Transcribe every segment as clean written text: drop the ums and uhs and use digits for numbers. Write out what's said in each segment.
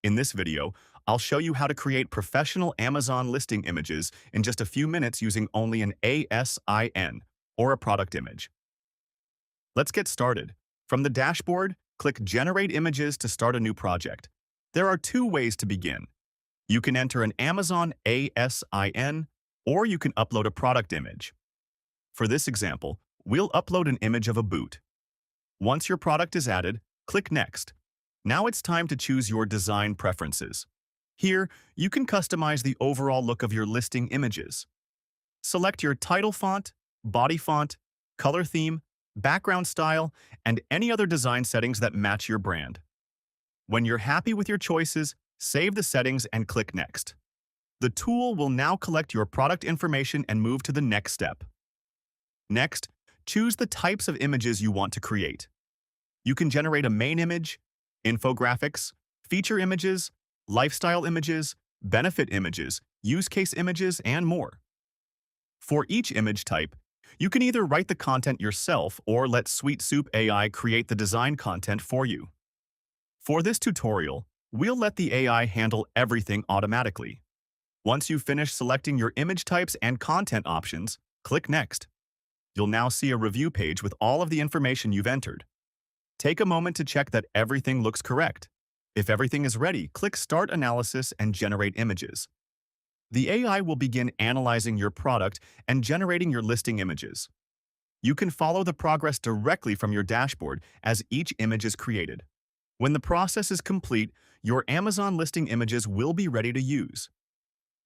In this video, I'll show you how to create professional Amazon listing images in just a few minutes using only an ASIN, or a product image. Let's get started. From the dashboard, click Generate Images to start a new project. There are two ways to begin. You can enter an Amazon ASIN, or you can upload a product image. For this example, we'll upload an image of a boot. Once your product is added, click Next. Now it's time to choose your design preferences. Here, you can customize the overall look of your listing images. Select your title font, body font, color theme, background style, and any other design settings that match your brand. When you're happy with your choices, save the settings and click Next. The tool will now collect your product information and move to the next step. Next, choose the types of images you want to create. You can generate a main image, infographics, feature images, lifestyle images, benefit images, use case images, and more. For each image type, you can either write the content yourself or let sweetsoup.ai create the design content for you. For this tutorial, we'll let the AI handle everything automatically. Once you've finished selecting your image types and content options, click Next. You'll now see a review page with all of the information you've entered. Take a moment to check that everything looks correct. If everything is ready, click Start Analysis and Generate Images. The AI will begin analyzing your product and generating your listing images. You can follow the progress directly from your dashboard as each image is created. When the process is complete, your Amazon listing images will be ready to use.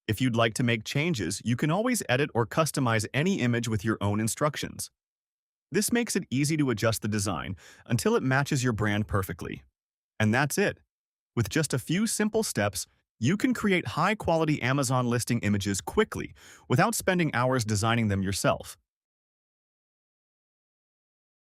If you'd like to make changes, you can always edit or customize any image with your own instructions. This makes it easy to adjust the design until it matches your brand perfectly. And that's it. With just a few simple steps, you can create high-quality Amazon listing images quickly without spending hours designing them yourself.